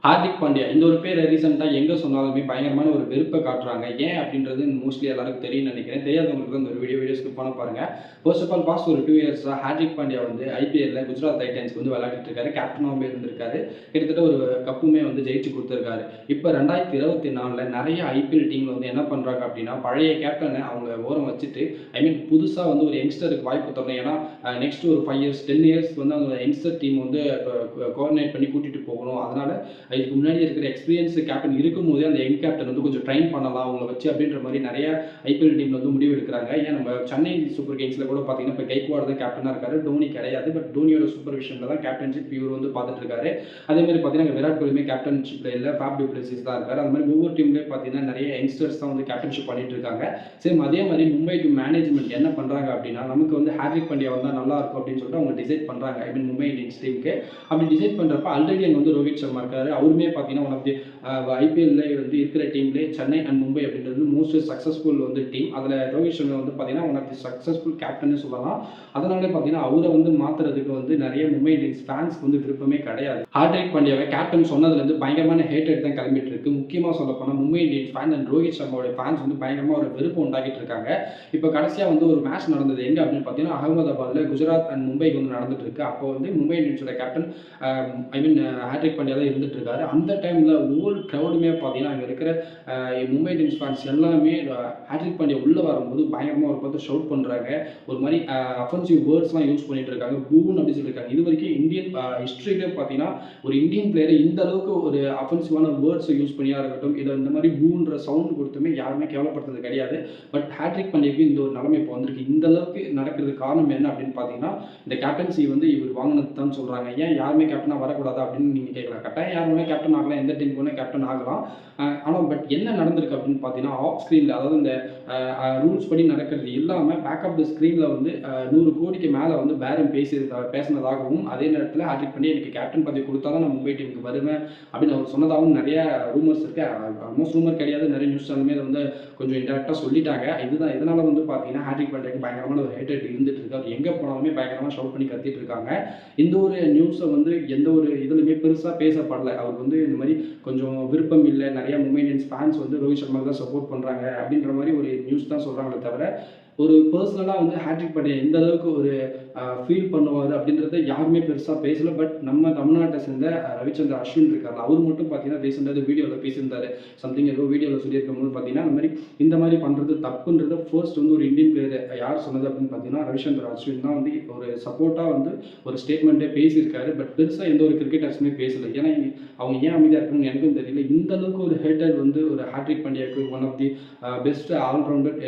ஹார்திக் பாண்டியா இந்த ஒரு பேர் ரீசெண்டாக எங்கே சொன்னாலுமே பயங்கரமான ஒரு வெறுப்பை காட்டுறாங்க. ஏன் அப்படின்றது மோஸ்ட்லி எல்லாருக்கும் தெரியும்னு நினைக்கிறேன். தெரியாதவங்களுக்கு அந்த ஒரு வீடியோ ஸ்கிப் பண்ண பாருங்க. ஃபர்ஸ்ட் ஆஃப் ஆல் பாஸ்ட் ஒரு 2 இயர்ஸாக ஹார்திக் பாண்டியா வந்து ஐபிஎல்ல குஜராத் டைட்டன்ஸ்க்கு வந்து விளையாடிட்டு இருக்காரு. கேப்டனாகவே இருந்திருக்காரு. கிட்டத்தட்ட ஒரு கப்புமே வந்து ஜெயிச்சு கொடுத்துருக்காரு. இப்போ 2024 நிறைய ஐபிஎல் டீம்ல வந்து என்ன பண்ணுறாங்க அப்படின்னா பழைய கேப்டனை அவங்க ஓரம் வச்சுட்டு புதுசாக வந்து ஒரு யங்ஸ்டருக்கு வாய்ப்பு தரணும். ஏன்னா நெக்ஸ்ட் ஒரு 5 இயர்ஸ் 10 இயர்ஸ்க்கு வந்து அந்த யங்ஸ்டர் டீம் வந்து கோஆர்டினேட் பண்ணி கூட்டிகிட்டு போகணும். அதனால இதுக்கு முன்னாடி இருக்கிற எக்ஸ்பீரியன்ஸ் கேப்டன் இருக்கும்போதே அந்த யங் கேப்டன் வந்து கொஞ்சம் ட்ரைன் பண்ணலாம் அவங்கள வச்சு அப்படின்ற மாதிரி நிறைய ஐபிஎல் டீம்ல வந்து முடிவு எடுக்கிறாங்க. ஏன் நம்ம சென்னை சூப்பர் கிங்ஸ்ல கூட பார்த்தீங்கன்னா இப்போ கைக்வாட் தான் கேப்டனாக இருக்காரு. டோனி கிடையாது. பட் டோனியோட சூப்பர்விஷனில் தான் கேப்டன்ஷிப் இவர் வந்து பார்த்துட்டு இருக்காரு. அதே மாதிரி பார்த்தீங்கன்னா விராட் கோலியுமே கேப்டன்ஷிப்ல இல்லை, ஃபேப் டு பிளேசிஸ் தான் இருக்காரு. அந்த மாதிரி ஒவ்வொரு டீம்லேயே பார்த்தீங்கன்னா நிறைய யங்ஸ்டர்ஸ் தான் வந்து கேப்டன்ஷிப் பண்ணிட்டு இருக்காங்க. சேம் அதே மாதிரி மும்பை டீம் மேனேஜ்மெண்ட் என்ன பண்ணுறாங்க அப்படின்னா நமக்கு வந்து ஹார்திக் பாண்டியா வந்தால் நல்லா இருக்கும் அப்படின்னு சொல்லிட்டு அவங்க டிசைட் பண்ணுறாங்க. மும்பை இந்தியன்ஸ் டீமுக்கு அப்படி டிசைட் பண்ணுறப்ப ஆல்ரெடி அங்கே வந்து ரோஹித் சர்மா இருக்காரு. அவருமே பார்த்தீங்கன்னா ஒன் ஆஃப் தி ஐபிஎல்ல வந்து இருக்கிற டீம்லேயே சென்னை அண்ட் மும்பை அப்படின்றது மோஸ்ட் சக்ஸஸ்ஃபுல் வந்து டீம். அதில் ரோஹித் சர்மா வந்து பார்த்தீங்கன்னா ஒன் ஆஃப் தி சக்ஸஸ்ஃபுல் கேப்டன்னு சொல்லலாம். அதனாலே பார்த்தீங்கன்னா அவரை வந்து மாற்றுறதுக்கு வந்து நிறைய மும்பை இந்தியன்ஸ் ஃபேன்ஸ்க்கு வந்து விருப்பமே கிடையாது. ஹார்திக் பாண்டியாவை கேப்டன் சொன்னதுலேருந்து பயங்கரமான ஹேட்டட் தான் கிளம்பிட்டு இருக்கு. முக்கியமாக சொல்ல போனால் Mumbai Indians fan and Rohit சர்மாவோட ஃபேன்ஸ் வந்து பயங்கரமாக ஒரு வெறுப்பு உண்டாக்கிட்டு இருக்காங்க. இப்போ கடைசியாக வந்து ஒரு மேட்ச் நடந்தது எங்கே அப்படின்னு பார்த்தீங்கன்னா அகமதாபாத்தில் குஜராத் அண்ட் மும்பைக்கு வந்து நடந்துட்டு இருக்கு. அப்போ வந்து மும்பை இந்தியன்ஸோட கேப்டன் ஹார்திக் பாண்டியா தான் இருந்துட்டு இருக்காரு. அந்த டைமில் ஓல் க்ரௌடுமே பார்த்தீங்கன்னா அங்கே இருக்கிற மும்பை இந்தியன்ஸ் ஃபேன்ஸ் எல்லாமே ஹார்திக் பாண்டியா உள்ளே வரும்போது பயங்கரமாக ஒரு பார்த்து ஷவுட் பண்ணுறாங்க. ஒரு மாதிரி அஃபென்சிவ் வேர்ட்ஸ்லாம் யூஸ் பண்ணிட்டு இருக்காங்க. பூன் அப்படின்னு சொல்லியிருக்காங்க. இது வரைக்கும் இந்தியன் ஹிஸ்ட்ரியிலே பார்த்தீங்கன்னா ஒரு இந்தியன் பிளேயரை இந்த அளவுக்கு ஒரு அஃபென்சிவான வேர்ட்ஸை யூஸ் பண்ணியா இருக்கட்டும், இதை இந்த மாதிரி பூன்ற சவுண்ட் கொடுத்துமே யாருமே கேவலப்படுத்துறது கிடையாது. பட் ஹார்திக் பாண்டியாவுக்கு இந்த ஒரு நிலைமை இப்போ வந்திருக்கு. இந்த அளவுக்கு நடக்கிறதுக்கு காரணம் என்ன அப்படின்னு பார்த்தீங்கன்னா இந்த கேப்டன்சி வந்து இவர் வாங்கினது தான் சொல்கிறாங்க. ஏன் யாருமே கேப்டனாக வரக்கூடாது அப்படின்னு நீங்கள் கேட்கலாம். கட்டாயம் யார் வேணால் கேப்டன் ஆகலாம், எந்த டீமுக்கு வேணால் கேப்டன் ஆகலாம். ஆனால் பட் என்ன நடந்திருக்கு அப்படின்னு பார்த்தீங்கன்னா ஆஃப் ஸ்க்ரீனில், அதாவது இந்த ரூல்ஸ் படி நடக்கிறது இல்லாமல் பேக்கப் த ஸ்க்ரீனில் வந்து 100 கோடிக்கு மேலே வந்து பேரம் பேசினதாகவும் அதே நேரத்தில் ஹார்திக் பாண்டியா எனக்கு கேப்டன் பதவி கொடுத்தா தான் நான் மும்பை டீமுக்கு வருவேன் அப்படின்னு அவர் சொன்னதாகவும் நிறைய ரூமர்ஸ் இருக்குது. ஆல்மோஸ்ட் ரூமர் கிடையாது, நிறைய நியூஸ் சேனலுமே அதை வந்து கொஞ்சம் இன்டெரக்டாக சொல்லிட்டாங்க. இதுதான் இதனால் வந்து பார்த்தீங்கன்னா ஹார்திக் பாண்டியாவுக்கு பயங்கரமான ஒரு ஹேட்டட் இருந்துட்டு இருக்கு. அவர் எங்கே போனாலுமே பயங்கரமாக ஷவுட் பண்ணி கத்திட்டு இருக்காங்க. இந்த ஒரு நியூஸை வந்து எந்த ஒரு இதுலையுமே பெருசாக பேசப்படலை. அவருக்கு வந்து இந்த மாதிரி கொஞ்சம் விருப்பம் இல்லை, நிறைய மும்பை இந்தியன்ஸ் ஃபேன்ஸ் வந்து ரோஹித் சர்மா தான் சப்போர்ட் பண்ணுறாங்க அப்படின்ற மாதிரி ஒரு நியூஸ் தான் சொல்கிறாங்களே தவிர ஒரு பர்சனலாக வந்து ஹார்திக் பாண்டியா எந்த அளவுக்கு ஒரு ஃபீல் பண்ணுவார் அப்படின்றத யாருமே பெருசாக பேசலை. பட் நம்ம தமிழ்நாட்டை சேர்ந்த ரவிச்சந்திர அஸ்வின் இருக்கார், அவர் மட்டும் பார்த்தீங்கன்னா ரீசெண்டாக வீடியோவில் பேசியிருந்தார். சம்திங் ஏதோ வீடியோவில் சொல்லியிருக்கும் போது பார்த்தீங்கன்னா இந்த மாதிரி பண்ணுறது தப்புன்றத ஃபர்ஸ்ட் வந்து ஒரு இந்தியன் பிளேயர் யார் சொன்னது அப்படின்னு பார்த்தீங்கன்னா ரவிச்சந்திர அஸ்வின் தான் வந்து ஒரு சப்போர்ட்டாக வந்து ஒரு ஸ்டேட்மெண்ட்டே பேசியிருக்காரு. பட் பெருசாக எந்த ஒரு கிரிக்கெட்டர்ஸுமே பேசலை. ஏன்னா அவங்க ஏன் அமைதியாக இருக்குன்னு எனக்கும் தெரியல. இந்த அளவுக்கு ஒரு ஹேட்டர் வந்து ஒரு ஹார்திக் பாண்டியாவுக்கு one of the best allrounder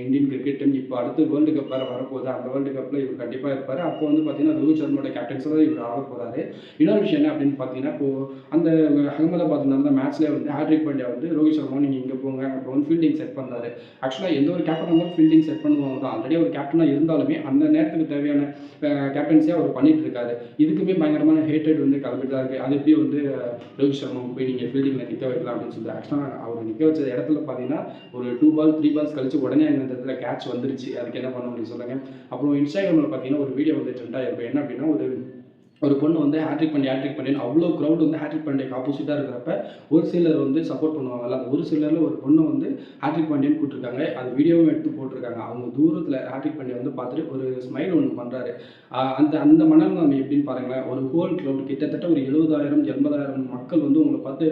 Indian cricket team. இப்போ அடுத்து வேர்ல்டு கப் வேறு வரப்போகுது. அந்த வேர்ல்டு கப்பில் இவர் கண்டிப்பாக இருப்பார். அப்போ வந்து பார்த்தீங்கன்னா ரோஹித் சர்மாவோட கேப்டன்ஸில் தான் இவர் ஆட போகிறாரு. இன்னொரு விஷயம் என்ன அப்படின்னு பார்த்தீங்கன்னா இப்போது அந்த அகமதாபாத் நடந்த மேட்ச்லேயே வந்து ஹார்திக் பாண்டியா வந்து ரோஹித் சர்மா நீங்கள் இங்கே போங்க அப்புறம் வந்து ஃபீல்டிங் செட் பண்ணாரு. ஆக்சுவலாக எந்த ஒரு கேப்டன் இருந்தாலும் ஃபீல்டிங் செட் பண்ணுவாங்க தான். ஆல்ரெடி ஒரு கேப்டனாக இருந்தாலுமே அந்த நேரத்துக்கு தேவையான கேப்டன்சியாக அவர் பண்ணிட்டு இருக்காரு. இதுக்குமே பயங்கரமான ஹேட்டட் வந்து கிளம்பிட்டு தான் இருக்குது. அது எப்படி வந்து ரோஹித் சர்மா போய் நீங்கள் ஃபீல்டிங்கில் நிற்க வைக்கலாம் அப்படின்னு சொல்லிட்டு ஆக்சுவலாக அவர் நிற்க வச்ச இடத்துல பார்த்தீங்கன்னா ஒரு 2 பால் 3 பால்ஸ் கழிச்சு உடனே அந்த இடத்துல கேட்ச் வந்துருச்சு. அதுக்கு என்ன பண்ண முடியும் சொல்லுங்கள். அப்புறம் இன்ஸ்டாகிராமில் பார்த்தீங்கன்னா ஒரு வீடியோ வந்து ட்ரெண்ட் ஆகிருக்கும். என்ன அப்படின்னா ஒரு பொண்ணு வந்து ஹார்திக் பாண்டியன் அவ்வளோ க்ரௌட் வந்து ஹார்திக் பாண்டியாக்கு ஆப்போசிட்டாக இருக்கிறப்ப ஒரு சிலர் வந்து சப்போர்ட் பண்ணுவாங்கல்ல, அந்த ஒரு சிலரில் ஒரு பொண்ணு வந்து ஹார்திக் பாண்டியன் கூப்பிட்டுருக்காங்க. அது வீடியோவும் எடுத்து போட்டிருக்காங்க. அவங்க தூரத்தில் ஹார்திக் பாண்டியா வந்து பார்த்துட்டு ஒரு ஸ்மைல் ஒன்று பண்ணுறாரு. அந்த மனநிலைமை எப்படின்னு பாருங்களேன். ஒரு ஹோல் க்ரௌட் கிட்டத்தட்ட ஒரு 70,000 80,000 மக்கள் வந்து உங்களை பார்த்து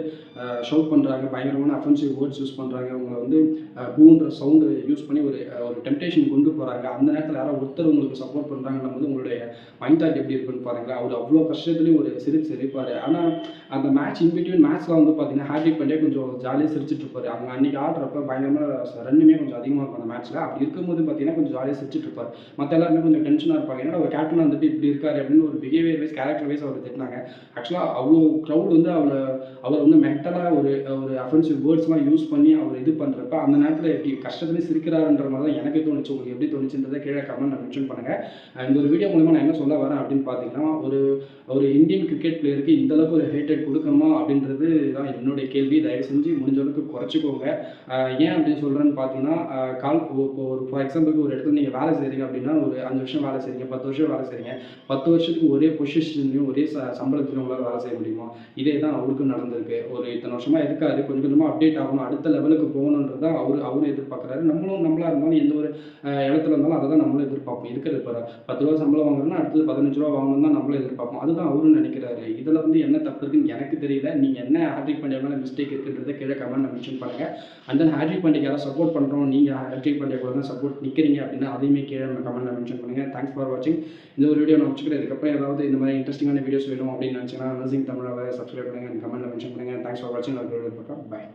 ஷவுட் பண்ணுறாங்க. பயங்கரமான அஃபென்சிவ் வேர்ட்ஸ் யூஸ் பண்ணுறாங்க. உங்களை வந்து பூன்ற சவுண்டு யூஸ் பண்ணி ஒரு டெம்டேஷன் கொண்டு போகிறாங்க. அந்த நேரத்தில் யாராவது ஒருத்தர் உங்களுக்கு சப்போர்ட் பண்ணுறாங்கன்னும் போது உங்களுடைய மைண்ட் தாட் எப்படி இருக்குன்னு பாருங்களேன். அவர் அவ்வளோ கஷ்டத்துலேயும் ஒரு சிரிப்பார். ஆனால் அந்த மேட்ச் இன்பிட்வீன் மேட்ச்லாம் வந்து பார்த்தீங்கன்னா ஹார்திக் பாண்டியா கொஞ்சம் ஜாலியாக சிரிச்சிட்டு இருப்பார். அவங்க அன்றைக்கி ஆடுறப்ப பயங்கரமாக ரன்னுமே கொஞ்சம் அதிகமாக இருக்கும் அந்த மேட்ச்சில். அப்படி இருக்கும்போது பார்த்தீங்கன்னா கொஞ்சம் ஜாலியாக சிரிச்சிட்டு இருப்பார். மற்ற எல்லாருமே கொஞ்சம் டென்ஷனாக இருப்பாங்க. ஏன்னா ஒரு கேப்டன் வந்துட்டு இப்படி இருக்காரு அப்படின்னு ஒரு பிஹேவியர் வைஸ் கேரக்டர் வைஸ் அவர் திட்டினாங்க. ஆக்சுவலாக அவ்வளோ க்ரௌட் வந்து அவரை வந்து மென்டலாக ஒரு ஒரு அஃபென்சிவ் வேர்ட்ஸ்லாம் யூஸ் பண்ணி அவர் இது பண்ணுறப்ப அந்த நேரத்தில் எப்படி கஷ்டத்துலேயும் சிரிக்கிறாருன்ற மாதிரி தான் எனக்கு தோணுச்சு. உங்களுக்கு எப்படி தோணுச்சுன்றதை கீழே கமெண்ட்டில் மென்ஷன் பண்ணுங்கள். இந்த ஒரு வீடியோ மூலமாக நான் என்ன சொல்ல வரேன் அப்படின்னு பார்த்தீங்கன்னா, ஒரு ஒரு இந்தியன் கிரிக்கெட் பிளேயருக்கு இந்தளவுக்கு ஒரு ஹேட்டட் கொடுக்கணுமா அப்படின்றது தான் என்னுடைய கேள்வி. தயவு செஞ்சு முடிஞ்ச அளவுக்கு குறைச்சிக்கோங்க. ஏன் அப்படின்னு சொல்கிறேன்னு பார்த்தீங்கன்னா, இப்போ ஒரு ஃபார் எக்ஸாம்பிளுக்கு ஒரு இடத்துல நீங்கள் வேலை செய்கிறீங்க அப்படின்னா, ஒரு 5 வருஷம் வேலை செய்கிறீங்க, 10 வருஷம் வேலை செய்கிறீங்க. 10 வருஷத்துக்கு ஒரே பொசிஷன்லையும் ஒரே சம்பளத்திலையும் உங்களால் வேலை செய்ய முடியுமா? இதே தான் அவருக்கும் நடந்திருக்கு. ஒரு இத்தனை வருஷமாக இருக்காரு, கொஞ்சம் கொஞ்சமாக அப்டேட் ஆகணும், அடுத்த லெவலுக்கு போகணுன்றது தான் அவரும் எதிர்பார்க்குறாரு. நம்மளா இருந்தாலும் எந்த ஒரு இடத்துல இருந்தாலும் அதை தான் நம்மளும் எதிர்பார்ப்போம். இருக்கிறது இப்போ ரூ. 10 சம்பளம் வாங்குறோம்னா அடுத்தது ரூ. 15 வாங்கணும்னு தான் நம்மளும் எதிர்பார்ப்போம். அதுதான் அவரும் நினைக்கிறாரு. இதில் வந்து என்ன தப்பு இருக்குன்னு எனக்கு தெரியல. நீங்கள் என்ன ஹார்திக் பாண்டியா மேலே மிஸ்டேக் இருக்குன்றதை கீழே கமெண்ட்ல மென்ஷன் பண்ணுங்கள். அண்ட் தென் ஹார்திக் பாண்டியா யாராவது சப்போர்ட் பண்ணுறோம், நீங்கள் ஹார்திக் பாண்டியா கூட தான் சப்போர்ட் நிற்கிறீங்க அப்படின்னா அதையுமே கீழே கமெண்ட்ல மென்ஷன் பண்ணுங்கள். தேங்க்ஸ் ஃபார் வாட்சிங். இந்த ஒரு வீடியோ நான் வச்சுக்கிறேன். இதுக்கப்புறம் ஏதாவது இந்த மாதிரி இன்ட்ரெஸ்டிங்கான வீடியோஸ் வேணும் அப்படின்னு நினச்சிங்கன்னா நர்சிங் தமிழாவை சப்ஸ்கிரைப் பண்ணுங்கள், கமெண்ட்ல மென்ஷன் பண்ணுங்கள். தேங்க்ஸ் ஃபார் வாட்சிங். பாய்.